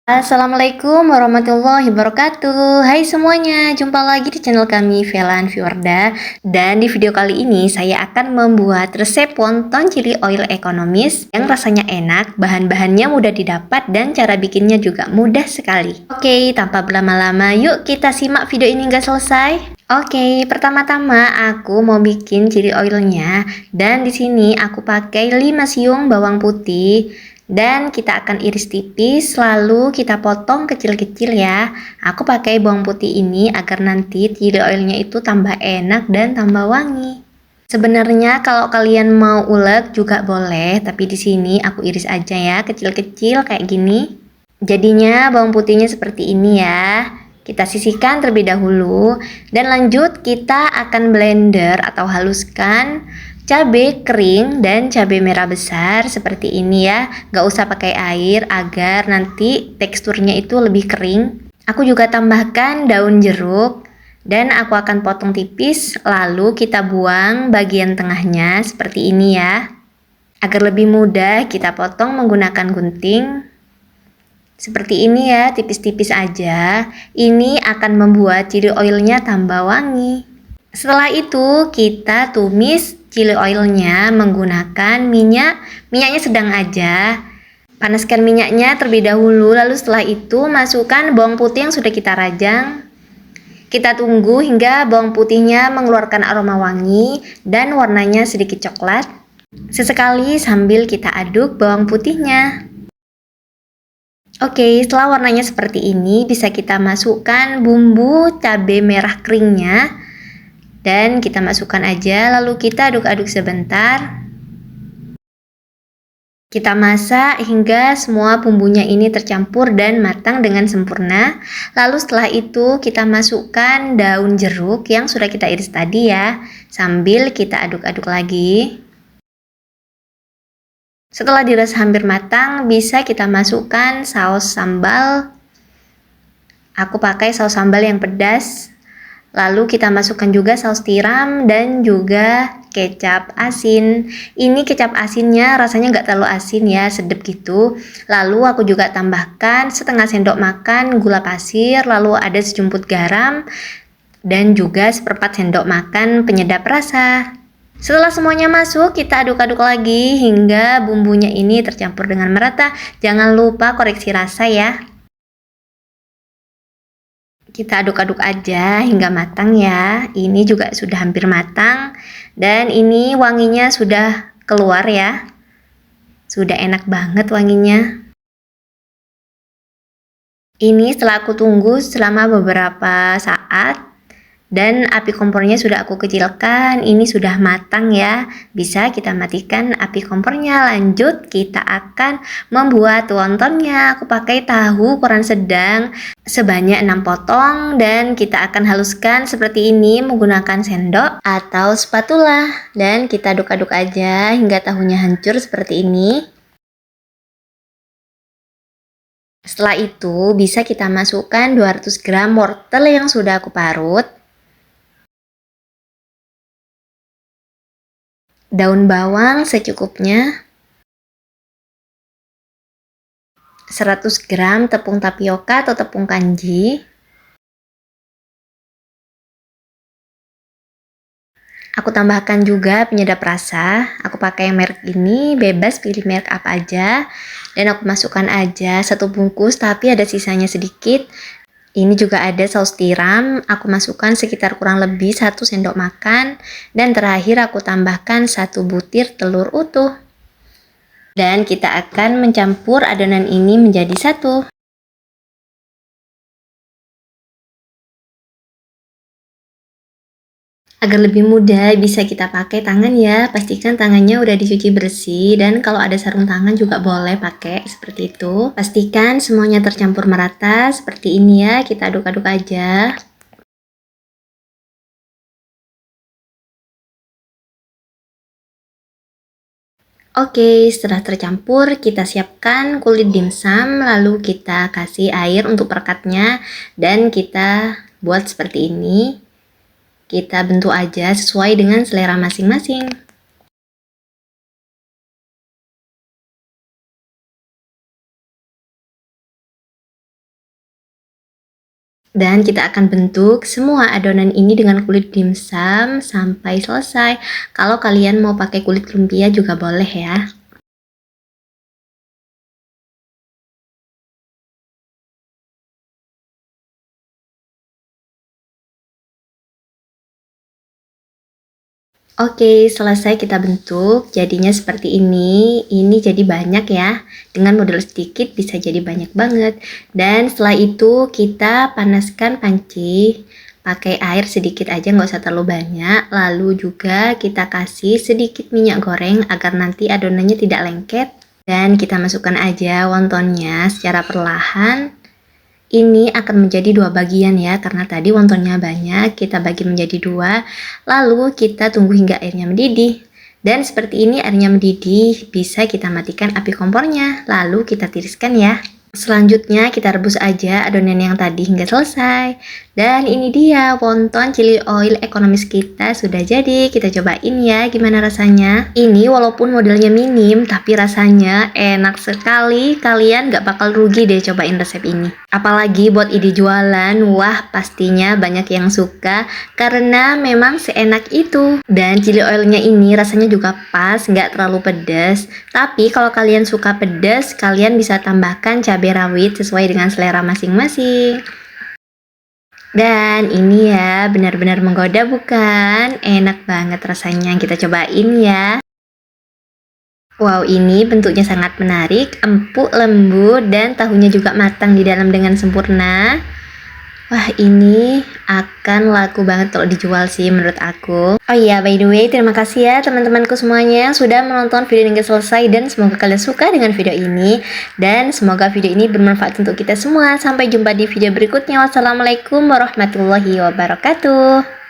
Assalamualaikum warahmatullahi wabarakatuh. Hai semuanya, jumpa lagi di channel kami Velan Viwarda. Dan di video kali ini saya akan membuat resep wonton chili oil ekonomis yang rasanya enak, bahan-bahannya mudah didapat dan cara bikinnya juga mudah sekali. Oke, tanpa berlama-lama yuk kita simak video ini hingga selesai. Oke, pertama-tama aku mau bikin chili oilnya dan di sini aku pakai 5 siung bawang putih. Dan kita akan iris tipis, lalu kita potong kecil-kecil ya. Aku pakai bawang putih ini agar nanti chili oilnya itu tambah enak dan tambah wangi. Sebenarnya kalau kalian mau ulek juga boleh, tapi di sini aku iris aja ya, kecil-kecil kayak gini. Jadinya bawang putihnya seperti ini ya. Kita sisihkan terlebih dahulu dan lanjut kita akan blender atau haluskan cabai kering dan cabai merah besar seperti ini ya. Gak usah pakai air agar nanti teksturnya itu lebih kering. Aku juga tambahkan daun jeruk dan aku akan potong tipis, lalu kita buang bagian tengahnya seperti ini ya. Agar lebih mudah kita potong menggunakan gunting. Seperti ini ya, tipis-tipis aja. Ini akan membuat chili oilnya tambah wangi. Setelah itu kita tumis chili oilnya menggunakan minyak. Minyaknya sedang aja. Panaskan minyaknya terlebih dahulu, lalu setelah itu masukkan bawang putih yang sudah kita rajang. Kita tunggu hingga bawang putihnya mengeluarkan aroma wangi dan warnanya sedikit coklat. Sesekali sambil kita aduk bawang putihnya. Oke, setelah warnanya seperti ini, bisa kita masukkan bumbu cabai merah keringnya. Dan kita masukkan aja, lalu kita aduk-aduk sebentar. Kita masak hingga semua bumbunya ini tercampur dan matang dengan sempurna. Lalu setelah itu kita masukkan daun jeruk yang sudah kita iris tadi ya. Sambil kita aduk-aduk lagi. Setelah dirasa hampir matang, bisa kita masukkan saus sambal. Aku pakai saus sambal yang pedas. Lalu kita masukkan juga saus tiram dan juga kecap asin. Ini kecap asinnya rasanya nggak terlalu asin ya, sedap gitu. Lalu aku juga tambahkan setengah sendok makan gula pasir, lalu ada sejumput garam dan juga seperempat sendok makan penyedap rasa. Setelah semuanya masuk, kita aduk-aduk lagi hingga bumbunya ini tercampur dengan merata. Jangan lupa koreksi rasa ya. Kita aduk-aduk aja hingga matang ya. Ini juga sudah hampir matang. Dan ini wanginya sudah keluar ya. Sudah enak banget wanginya. Ini setelah aku tunggu selama beberapa saat. Dan api kompornya sudah aku kecilkan, ini sudah matang ya. Bisa kita matikan api kompornya. Lanjut kita akan membuat wontonnya. Aku pakai tahu ukuran sedang sebanyak 6 potong dan kita akan haluskan seperti ini menggunakan sendok atau spatula. Dan kita aduk-aduk aja hingga tahunya hancur seperti ini. Setelah itu bisa kita masukkan 200 gram wortel yang sudah aku parut. Daun bawang secukupnya, 100 gram tepung tapioka atau tepung kanji, aku tambahkan juga penyedap rasa. Aku pakai merek ini, bebas pilih merek apa aja. Dan aku masukkan aja 1 bungkus tapi ada sisanya sedikit. Ini juga ada saus tiram, aku masukkan sekitar kurang lebih 1 sendok makan. Dan terakhir aku tambahkan 1 butir telur utuh. Dan kita akan mencampur adonan ini menjadi satu. Agar lebih mudah bisa kita pakai tangan ya, pastikan tangannya udah dicuci bersih dan kalau ada sarung tangan juga boleh pakai seperti itu. Pastikan semuanya tercampur merata seperti ini ya, kita aduk-aduk aja. Oke, setelah tercampur kita siapkan kulit dimsum, lalu kita kasih air untuk perekatnya dan kita buat seperti ini. Kita bentuk aja sesuai dengan selera masing-masing. Dan kita akan bentuk semua adonan ini dengan kulit dimsum sampai selesai. Kalau kalian mau pakai kulit lumpia juga boleh ya. Oke, selesai kita bentuk, jadinya seperti ini. Ini jadi banyak ya, dengan modal sedikit bisa jadi banyak banget. Dan setelah itu kita panaskan panci, pakai air sedikit aja, nggak usah terlalu banyak. Lalu juga kita kasih sedikit minyak goreng agar nanti adonannya tidak lengket. Dan kita masukkan aja wontonnya secara perlahan. Ini akan menjadi dua bagian ya, karena tadi wontonnya banyak, kita bagi menjadi dua, lalu kita tunggu hingga airnya mendidih. Dan seperti ini airnya mendidih, bisa kita matikan api kompornya, lalu kita tiriskan ya. Selanjutnya kita rebus aja adonan yang tadi hingga selesai. Dan ini dia wonton chili oil ekonomis kita sudah jadi. Kita cobain ya gimana rasanya. Ini walaupun modelnya minim tapi rasanya enak sekali. Kalian gak bakal rugi deh cobain resep ini. Apalagi buat ide jualan, wah pastinya banyak yang suka karena memang seenak itu. Dan chili oilnya ini rasanya juga pas, gak terlalu pedas. Tapi kalau kalian suka pedas, kalian bisa tambahkan cabai rawit sesuai dengan selera masing-masing. Dan ini ya benar-benar menggoda bukan? Enak banget rasanya, kita cobain ya. Wow, ini bentuknya sangat menarik, empuk, lembut, dan tahunya juga matang di dalam dengan sempurna. Wah, ini akan laku banget kalau dijual sih menurut aku. Oh iya, by the way, terima kasih ya teman-temanku semuanya yang sudah menonton video ini selesai, dan semoga kalian suka dengan video ini. Dan semoga video ini bermanfaat untuk kita semua. Sampai jumpa di video berikutnya. Wassalamualaikum warahmatullahi wabarakatuh.